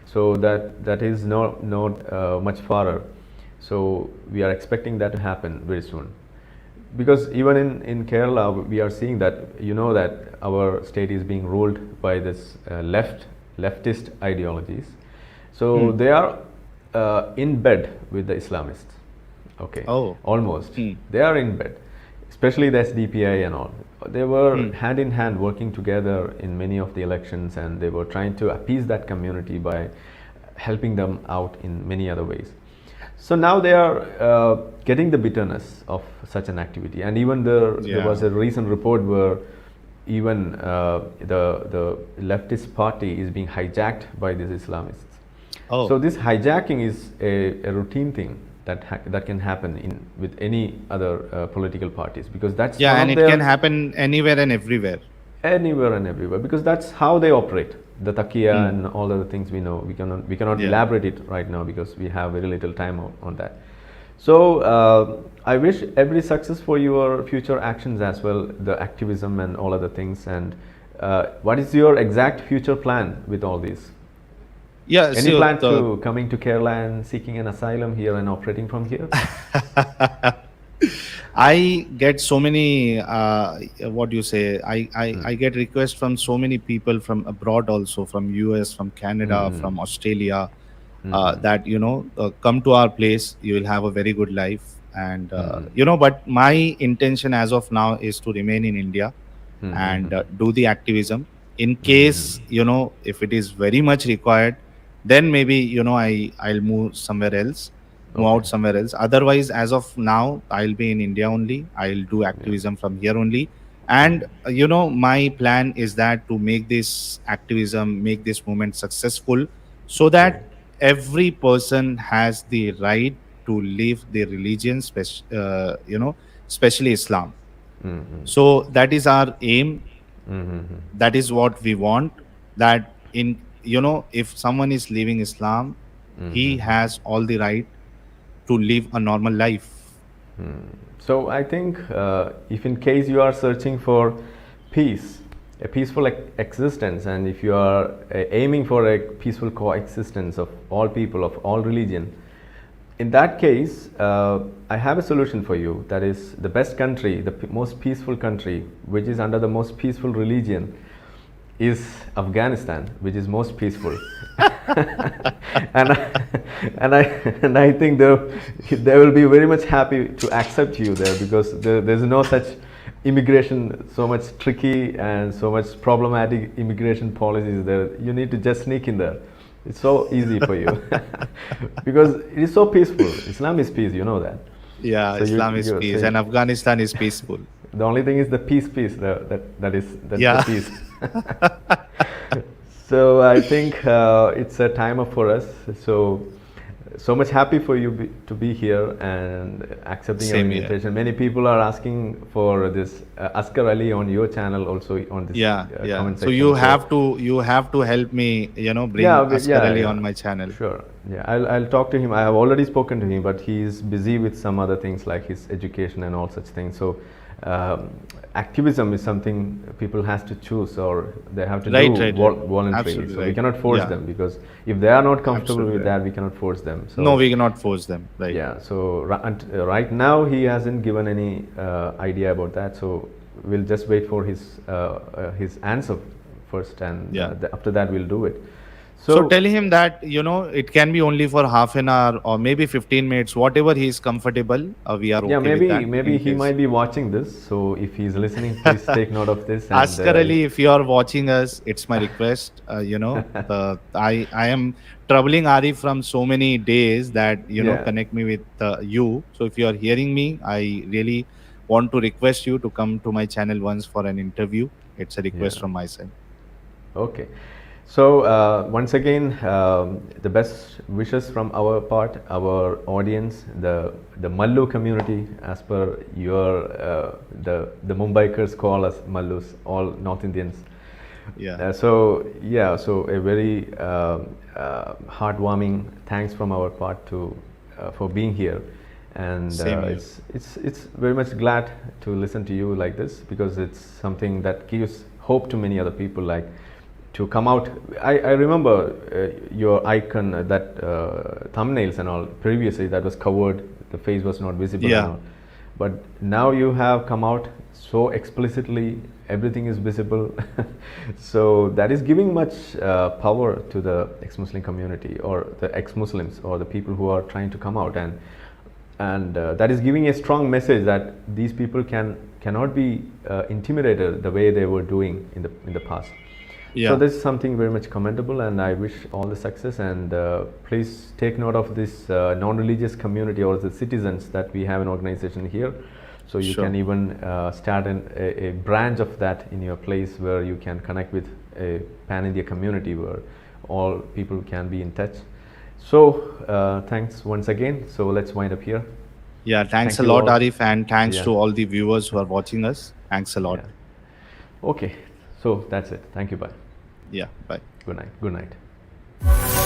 So that is not much farther. So we are expecting that to happen very soon. Because even in Kerala, we are seeing that that our state is being ruled by this leftist ideologies. So they are in bed with the Islamists. Okay. Oh. Almost. They are in bed, especially the SDPI and all. They were hand in hand working together in many of the elections, and they were trying to appease that community by helping them out in many other ways. So now they are getting the bitterness of such an activity. And even there was a recent report where even the leftist party is being hijacked by these Islamists. Oh. So this hijacking is a routine thing that can happen with any other political parties, because that's and it can happen anywhere and everywhere. Anywhere and everywhere, because that's how they operate. The taqiyya and all other things we know. We cannot elaborate it right now because we have very little time on that. So I wish every success for your future actions as well, the activism and all other things. And what is your exact future plan with all this? Yeah, Any so plan to coming to Kerala and seeking an asylum here and operating from here? I get so many, what do you say? I get requests from so many people from abroad, also from US, from Canada, from Australia, that come to our place. You will have a very good life, and But my intention as of now is to remain in India and do the activism. In case if it is very much required, then maybe I'll move somewhere else, move out Okay. somewhere else. Otherwise, as of now, I'll be in India only. I'll do Yeah. activism from here only. And my plan is that to make this activism, make this movement successful, so Great. that every person has the right to live their religion, especially Islam. So that is our aim. That is what we want. That if someone is living Islam, he has all the right to live a normal life. So I think if in case you are searching for peace, a peaceful existence, and if you are aiming for a peaceful coexistence of all people, of all religion, in that case, I have a solution for you. That is the best country, the most peaceful country, which is under the most peaceful religion, is Afghanistan, which is most peaceful. and I think they will be very much happy to accept you there, because there's no such immigration, so much tricky and so much problematic immigration policies there. You need to just sneak in there. It's so easy for you because it is so peaceful. Islam is peace, you know that. Yeah, So Islam is peace, and Afghanistan is peaceful. The only thing is the peace, that's Yeah. the peace. So I think it's a time up for us. So much happy for you to be here and accepting Same our here. invitation. Many people are asking for this Askar Ali on your channel, also on this Yeah. comment So section. you have to help me, bring Askar Ali on my channel. Sure. Yeah, I'll talk to him. I have already spoken to him, but he is busy with some other things like his education and all such things. So activism is something people has to choose, or they have to Right, do right. voluntarily. Absolutely So we right. cannot force Yeah. them, because if they are not comfortable Absolutely with that, we cannot force them. So No, we cannot force them. Right. yeah. So right now he hasn't given any idea about that. So we'll just wait for his answer first, and Yeah. after that we'll do it. So tell him that it can be only for half an hour or maybe 15 minutes, whatever he is comfortable. We are okay yeah, with that. maybe in he case. might be watching this. So if he's listening, please take note of this. And, Askar Ali, if you are watching us, it's my request. I am troubling Arif from so many days that Yeah. connect me with you. So if you are hearing me, I really want to request you to come to my channel once for an interview. It's a request Yeah. from my side. Okay. So once again, the best wishes from our part, our audience, the Mallu community, as per your the Mumbaikars call us Mallus, all North Indians. Yeah. So a very heartwarming thanks from our part to for being here, and Same here. it's very much glad to listen to you like this, because it's something that gives hope to many other people, like to come out. I remember your icon, that thumbnails and all previously that was covered, the face was not visible. Yeah. And all. But now you have come out so explicitly, everything is visible. So that is giving much power to the ex-Muslim community, or the ex-Muslims, or the people who are trying to come out, and that is giving a strong message that these people cannot be intimidated the way they were doing in the past. Yeah. So this is something very much commendable, and I wish all the success. And please take note of this non-religious community, or the citizens, that we have an organization here. So you Sure. can even start a branch of that in your place, where you can connect with a pan-India community where all people can be in touch. So thanks once again. So let's wind up here. Yeah, thanks Thank a you lot, all. Arif, and thanks Yeah. to all the viewers who are watching us. Thanks a lot. Yeah. Okay. So that's it. Thank you. Bye. Yeah, bye. Good night. Good night.